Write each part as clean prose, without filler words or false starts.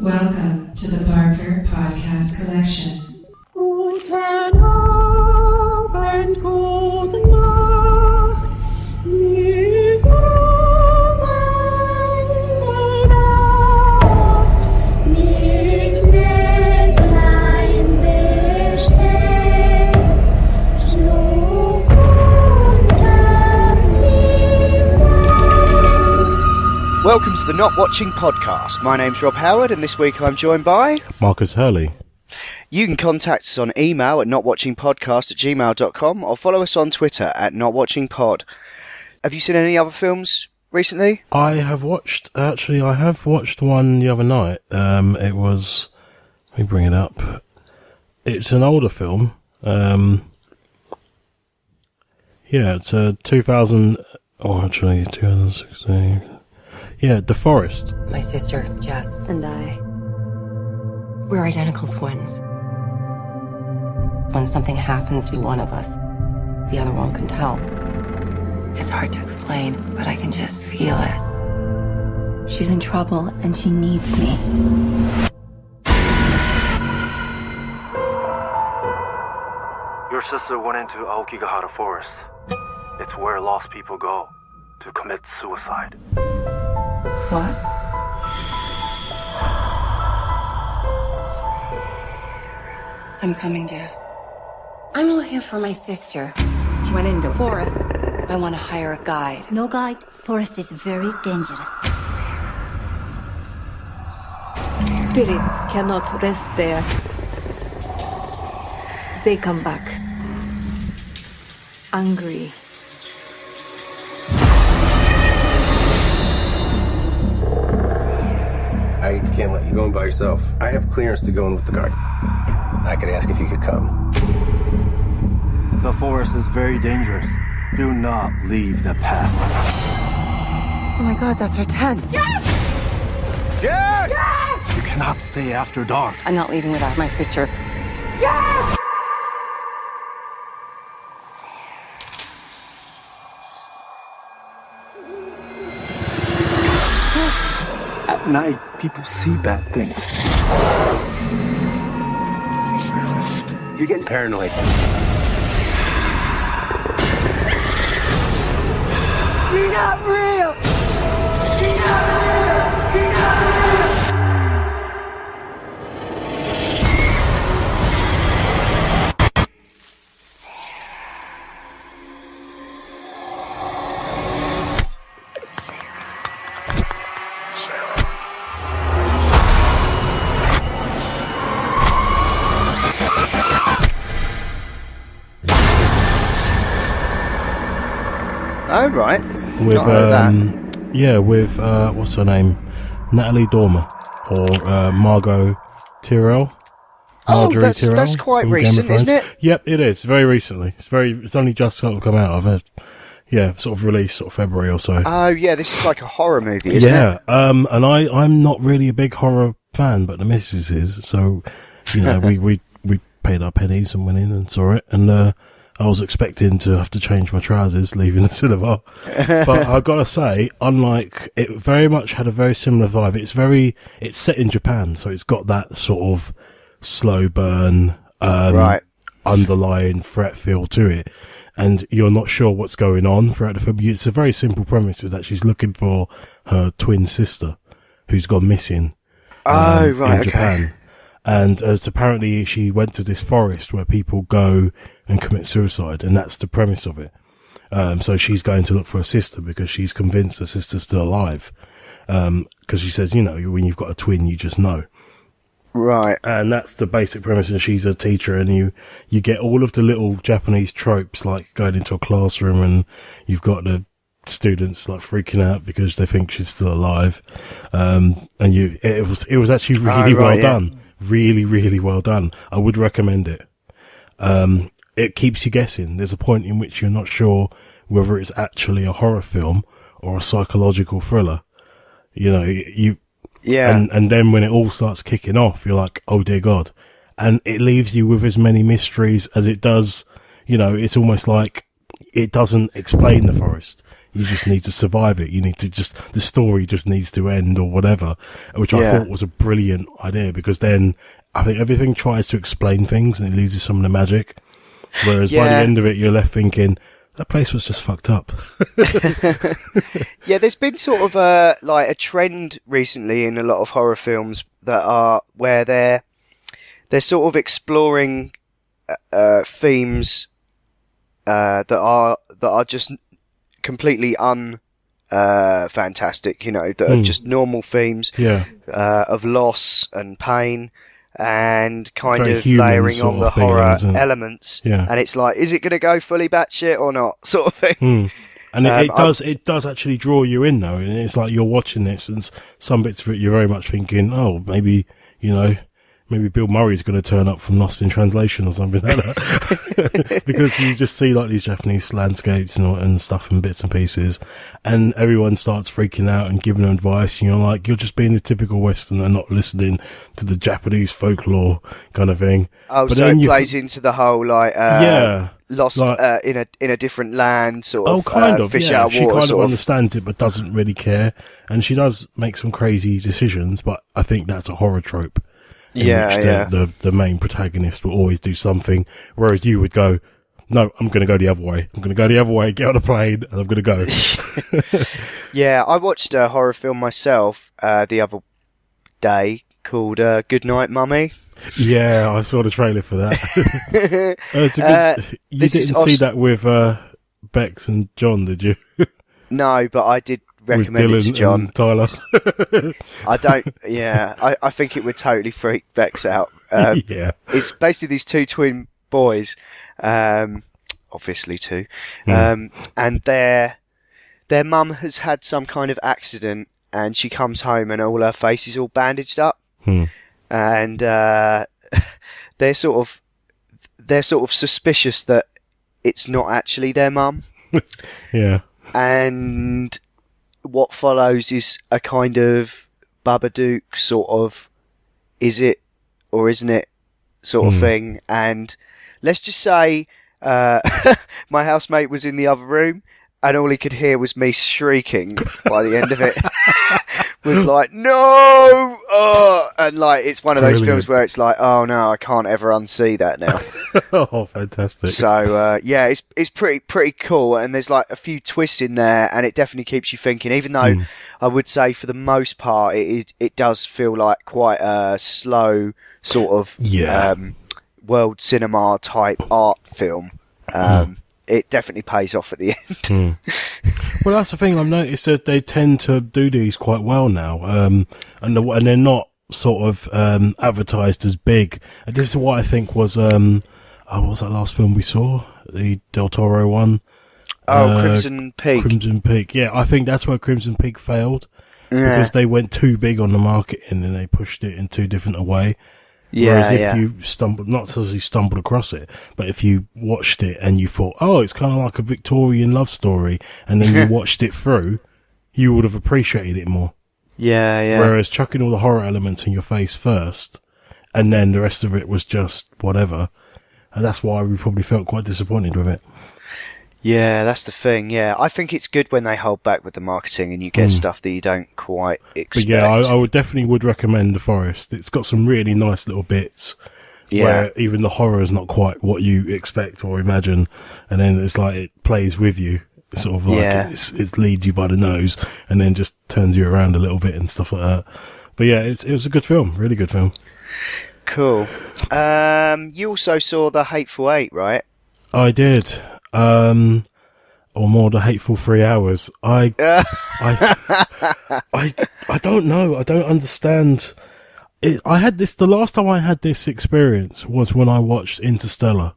Welcome to the Barker Podcast Collection. Guten Abend, gute Nacht, die Nacht, mit Mäglein besteckt, schlug unter Himmel. Welcome to the Not Watching Podcast. My name's Rob Howard, and this week I'm joined by Marcus Hurley. You can contact us on email at notwatchingpodcast@gmail.com or follow us on Twitter at notwatchingpod. Have you seen any other films recently? I have watched one the other night. It was, let me bring it up. It's an older film. It's a 2016. Yeah, The Forest. My sister, Jess. And I. We're identical twins. When something happens to one of us, the other one can tell. It's hard to explain, but I can just feel it. She's in trouble and she needs me. Your sister went into Aokigahara Forest. It's where lost people go to commit suicide. What? I'm coming, Jess. I'm looking for my sister. She went into forest. I want to hire a guide. No guide. Forest is very dangerous. Spirits cannot rest there. They come back. Angry. I can't let you go in by yourself. I have clearance to go in with the guard. I could ask if you could come. The forest is very dangerous. Do not leave the path. Oh my god, that's our tent. Yes! You cannot stay after dark. I'm not leaving without my sister. At night, people see bad things. You're getting paranoid. You're not real! You're not real! You're not real! Oh, right. With, Not heard of that. with, what's her name? Natalie Dormer. Or, Margot Tyrell. Oh, Marjorie that's Tyrell quite from Game of recent, Thrones. isn't it? Yep, it is. Very recently. It's only just sort of come out. I've heard, sort of released sort of February or so. Oh, yeah, this is like a horror movie, isn't it? And I'm not really a big horror fan, but the missus is, so, we paid our pennies and went in and saw it, and, I was expecting to have to change my trousers leaving the cinema. But I've got to say, unlike, it very much had a very similar vibe. It's set in Japan, so it's got that sort of slow burn, underlying threat feel to it. And you're not sure what's going on throughout the film. It's a very simple premise, is that she's looking for her twin sister who's gone missing in Japan. And as apparently she went to this forest where people go and commit suicide, and that's the premise of it. So she's going to look for her sister because she's convinced her sister's still alive. Because she says, when you've got a twin, you just know. Right. And that's the basic premise, and she's a teacher, and you get all of the little Japanese tropes, like going into a classroom and you've got the students like freaking out because they think she's still alive. It was actually really well done. Really, really well done. I would recommend it. It keeps you guessing. There's a point in which you're not sure whether it's actually a horror film or a psychological thriller. And then when it all starts kicking off, you're like, oh dear God. And it leaves you with as many mysteries as it does. It's almost like it doesn't explain the forest. You just need to survive it. You need to the story just needs to end or whatever, which I thought was a brilliant idea, because then I think everything tries to explain things and it loses some of the magic. Whereas by the end of it, you're left thinking, that place was just fucked up. Yeah, there's been sort of a trend recently in a lot of horror films where they're sort of exploring themes that are just completely fantastic, that are just normal themes of loss and pain, and kind Very of human layering on sort the of horror feelings, elements. Yeah. And it's like, is it going to go fully batshit or not, sort of thing. And it does actually draw you in, though, and it's like you're watching this, and some bits of it you're very much thinking, oh, maybe Bill Murray's going to turn up from Lost in Translation or something like that. Because you just see like these Japanese landscapes and stuff and bits and pieces, and everyone starts freaking out and giving them advice, and you're like, you're just being a typical Westerner, not listening to the Japanese folklore kind of thing. Oh, but so then it plays into the whole lost like, in a different land sort of. Oh, kind of. Fish Yeah, out of she water, kind of sort understands it, but doesn't really care, and she does make some crazy decisions. But I think that's a horror trope. In which the main protagonist will always do something, whereas you would go, no, I'm going to go the other way. I'm going to go the other way, get on a plane, and I'm going to go. Yeah, I watched a horror film myself the other day called Goodnight Mommy. Yeah, I saw the trailer for that. You didn't see that with Bex and John, did you? No, but I did recommend it to John. And Tyler. I don't. Yeah, I think it would totally freak Bex out. Yeah, it's basically these two twin boys, obviously two, and their mum has had some kind of accident, and she comes home and all her face is all bandaged up, and they're sort of suspicious that it's not actually their mum. Yeah, and what follows is a kind of Babadook sort of, is it or isn't it sort of thing. And let's just say my housemate was in the other room, and all he could hear was me shrieking by the end of it. Was like, no! And like, it's one of those films where it's like, oh no, I can't ever unsee that now. Oh, fantastic. So, yeah, it's pretty cool, and there's like a few twists in there, and it definitely keeps you thinking, even though I would say for the most part it does feel like quite a slow sort of world cinema type art film. It definitely pays off at the end. Well, that's the thing. I've noticed that they tend to do these quite well now, and they're not sort of advertised as big. And this is what I think was what was that last film we saw? The Del Toro one. Crimson Peak. Crimson Peak. Yeah, I think that's where Crimson Peak failed because they went too big on the market and then they pushed it in too different a way. Whereas if you stumbled, not necessarily stumbled across it, but if you watched it and you thought, oh, it's kind of like a Victorian love story, and then you watched it through, you would have appreciated it more. Yeah. Whereas chucking all the horror elements in your face first, and then the rest of it was just whatever, and that's why we probably felt quite disappointed with it. Yeah, that's the thing. Yeah, I think it's good when they hold back with the marketing and you get stuff that you don't quite expect. But yeah, I would recommend The Forest. It's got some really nice little bits where even the horror is not quite what you expect or imagine, and then it's like it plays with you. It's sort of like it leads you by the nose and then just turns you around a little bit and stuff like that. But yeah, it was a good film, really good film. Cool. You also saw The Hateful Eight, right? I did. Or more, The Hateful 3 Hours. I don't know. I don't understand. The last time I had this experience was when I watched Interstellar,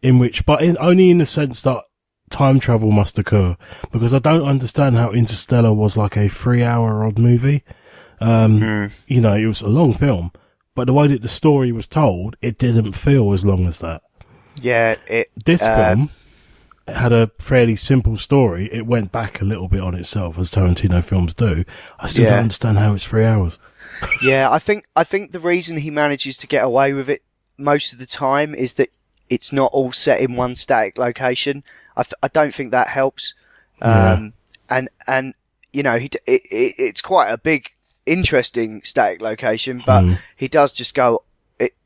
only in the sense that time travel must occur, because I don't understand how Interstellar was like a 3-hour odd movie. You know, it was a long film, but the way that the story was told, it didn't feel as long as that. Yeah, this film had a fairly simple story. It went back a little bit on itself, as Tarantino films do. I still don't understand how it's 3 hours. Yeah, I think the reason he manages to get away with it most of the time is that it's not all set in one static location. I don't think that helps. And you know, it's quite a big, interesting static location, but he does just go.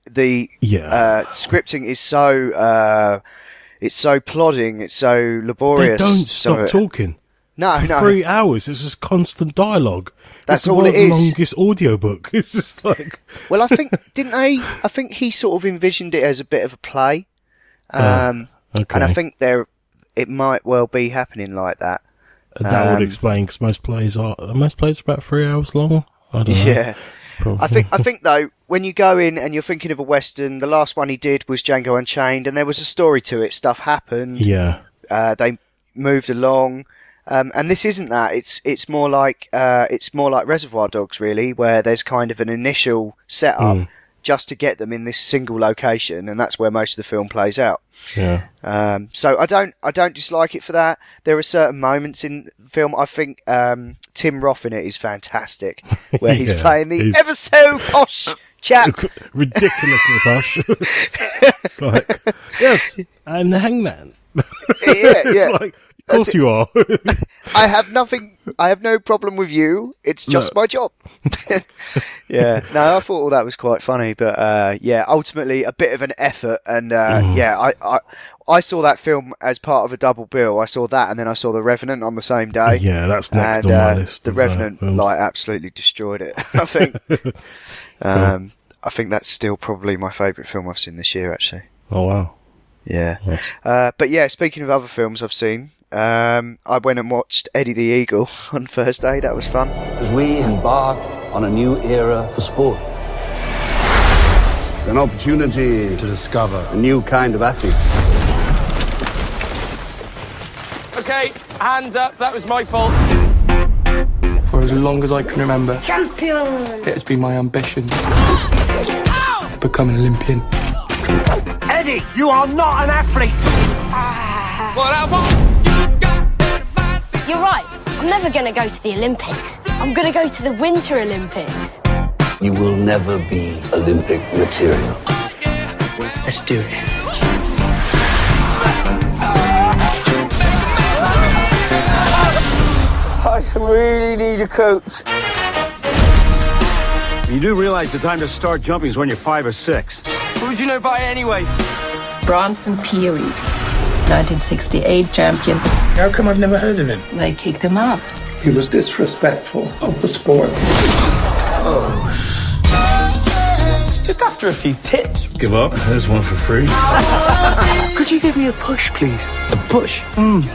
Scripting is so it's so plodding, it's so laborious. They don't stop talking. No. 3 hours. It's just constant dialogue. That's it's all it is. The world's longest audiobook. It's just like. Well, I think I think he sort of envisioned it as a bit of a play, Okay. and I think it might well be happening like that. That would explain, because most plays are about 3 hours long. I don't know. Yeah. I think though, when you go in and you're thinking of a Western, the last one he did was Django Unchained, and there was a story to it. Stuff happened. Yeah. They moved along, and this isn't that. It's more like Reservoir Dogs, really, where there's kind of an initial setup just to get them in this single location, and that's where most of the film plays out. Yeah. So I don't dislike it for that. There are certain moments in the film. I think Tim Roth in it is fantastic, where he's playing the ever so posh chap, ridiculously posh. It's like, yes, I'm the hangman. Yeah. Like, of course you are. I have no problem with you. It's just my job. Yeah. No, I thought all that was quite funny, but ultimately a bit of an effort, and I saw that film as part of a double bill. I saw that, and then I saw The Revenant on the same day. Yeah, that's next on my list. The Revenant absolutely destroyed it. I think. I think that's still probably my favourite film I've seen this year, actually. Oh wow. Yeah. Nice. But yeah, speaking of other films I've seen, I went and watched Eddie the Eagle on Thursday. That was fun. As we embark on a new era for sport. It's an opportunity to discover a new kind of athlete. Okay, hands up. That was my fault. For as long as I can remember, Champion! it has been my ambition to become an Olympian. Eddie, you are not an athlete! You're right. I'm never going to go to the Olympics. I'm going to go to the Winter Olympics. You will never be Olympic material. Let's do it. I really need a coach. You do realize the time to start jumping is when you're 5 or 6. What would you know about it anyway? Bronson Peary, 1968 champion. How come I've never heard of him? They kicked him out. He was disrespectful of the sport. Just after a few tips. Give up. There's one for free. Could you give me a push, please? A push?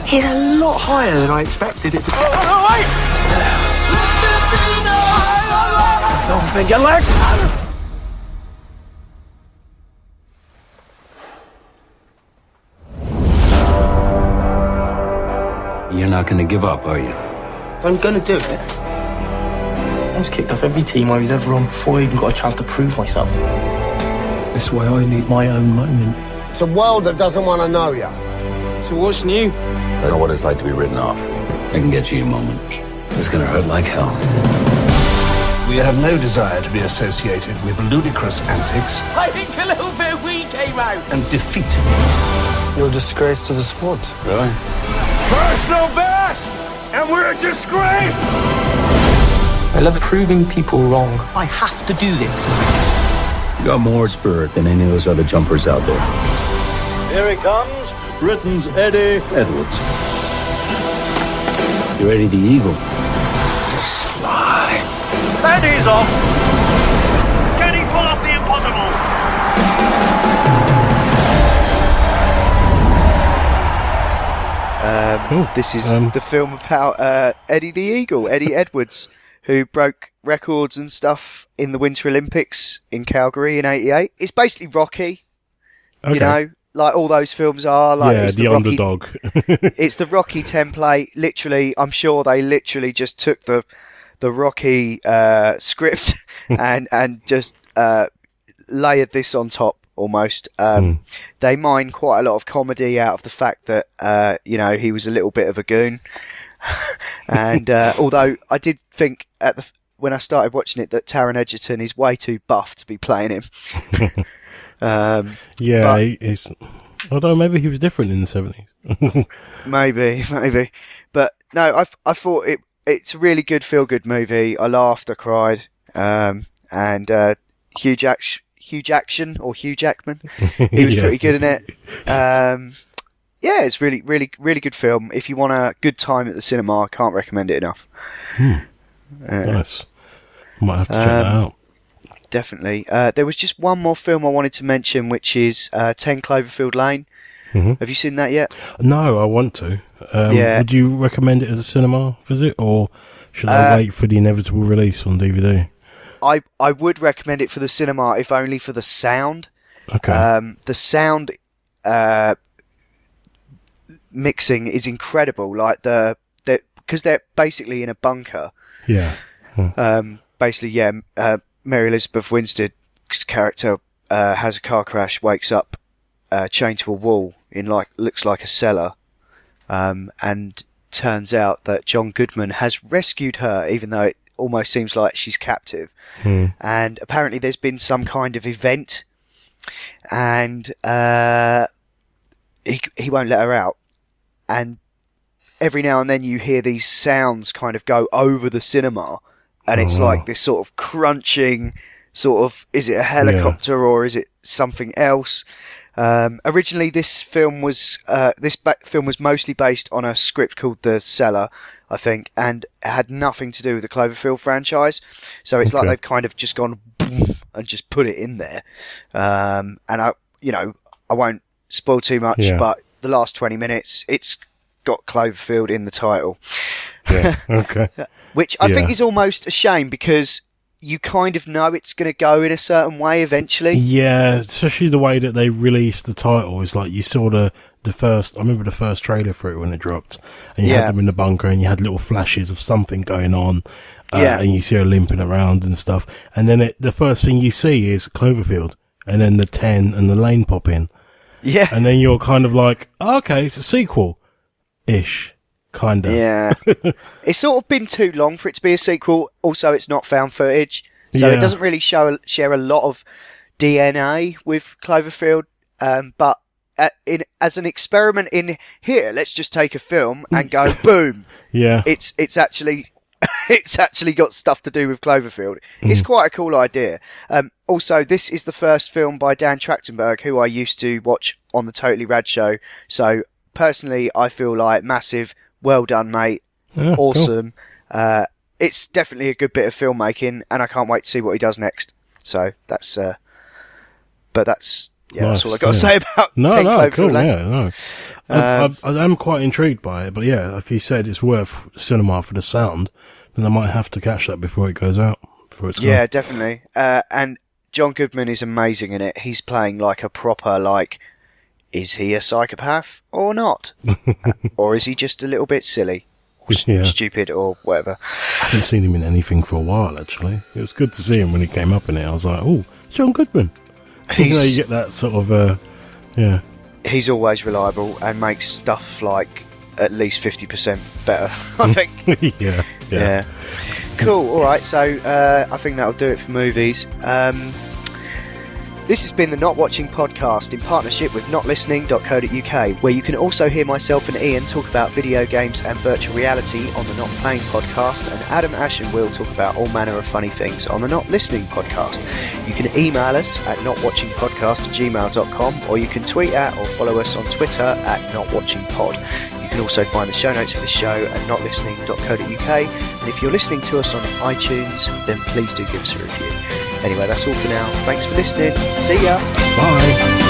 He's a lot higher than I expected it to be. Oh, wait! Don't think your leg. You're not going to give up, are you? If I'm going to do it, I was kicked off every team I was ever on before I even got a chance to prove myself. That's why I need my own moment. It's a world that doesn't want to know you. So what's new? I know what it's like to be written off. I can get you a moment. It's going to hurt like hell. We have no desire to be associated with ludicrous antics I think a little bit of weed came out. and defeat. You're a disgrace to the sport. Really? Personal best! And we're a disgrace! I love proving people wrong. I have to do this. You got more spirit than any of those other jumpers out there. Here he comes, Britain's Eddie Edwards. You're Eddie the Eagle. Just fly. Eddie's off! Can he pull off the impossible? This is the film about Eddie the Eagle, Eddie Edwards, who broke records and stuff in the Winter Olympics in Calgary in '88. It's basically Rocky, you know, like all those films are. Like, yeah, it's the underdog. It's the Rocky template. Literally, I'm sure they literally just took the Rocky script and just layered this on top. Almost. They mine quite a lot of comedy out of the fact that he was a little bit of a goon, and although I did think when I started watching it that Taron Egerton is way too buff to be playing him. He's Although maybe he was different in the 70s. maybe. But no, I thought it's a really good feel-good movie. I laughed, I cried, and Hugh Jackman, he was pretty good in it. Yeah, it's really good film. If you want a good time at the cinema, I can't recommend it enough. Nice. Might have to check that out. Definitely. There was just one more film I wanted to mention, which is 10 Cloverfield Lane. Mm-hmm. Have you seen that yet? No, I want to. Yeah. Would you recommend it as a cinema visit, or should I wait for the inevitable release on DVD? I would recommend it for the cinema, if only for the sound. Okay. The sound mixing is incredible. Like because they're basically in a bunker. Yeah. Mary Elizabeth Winstead's character has a car crash, wakes up chained to a wall in looks like a cellar, and turns out that John Goodman has rescued her, even though it almost seems like she's captive. And apparently there's been some kind of event, and he won't let her out. And every now and then you hear these sounds kind of go over the cinema, and it's like this sort of crunching sort of, is it a helicopter or is it something else? Originally this film was mostly based on a script called The Cellar, I think, and it had nothing to do with the Cloverfield franchise. So it's like they've kind of just gone boom and just put it in there. And I won't spoil too much, but the last 20 minutes, it's got Cloverfield in the title. Yeah. Okay. Which I think is almost a shame, because you kind of know it's going to go in a certain way eventually. Yeah, especially the way that they released the title is like you saw the first. I remember the first trailer for it when it dropped, and you had them in the bunker, and you had little flashes of something going on, and you see her limping around and stuff, and then the first thing you see is Cloverfield, and then the 10 and the lane pop in, and then you're kind of like, okay, it's a sequel-ish. Kind of. Yeah. It's sort of been too long for it to be a sequel. Also, it's not found footage, so it doesn't really share a lot of DNA with Cloverfield. But as an experiment in here, let's just take a film and go boom. Yeah. It's actually got stuff to do with Cloverfield. It's quite a cool idea. Also, this is the first film by Dan Trachtenberg, who I used to watch on the Totally Rad show. So personally, I feel like massive. Well done, mate. Yeah, awesome. Cool. It's definitely a good bit of filmmaking, and I can't wait to see what he does next. So that's nice, that's all I got to say about Cool. Lane. I am quite intrigued by it, but if you said it's worth cinema for the sound, then I might have to catch that before it goes out. Yeah, definitely. And John Goodman is amazing in it. He's playing like a proper is he a psychopath or not? Or is he just a little bit silly? Or stupid or whatever? I haven't seen him in anything for a while, actually. It was good to see him when he came up in it. I was like, oh, John Goodman. You get that sort of, He's always reliable and makes stuff like at least 50% better, I think. Yeah. Cool, alright, so I think that'll do it for movies. This has been the Not Watching Podcast in partnership with notlistening.co.uk, where you can also hear myself and Ian talk about video games and virtual reality on the Not Playing Podcast, and Adam, Ash and Will talk about all manner of funny things on the Not Listening Podcast. You can email us at notwatchingpodcast@gmail.com, or you can tweet at or follow us on Twitter at notwatchingpod. You can also find the show notes for the show at notlistening.co.uk, and if you're listening to us on iTunes, then please do give us a review. Anyway, that's all for now. Thanks for listening. See ya. Bye.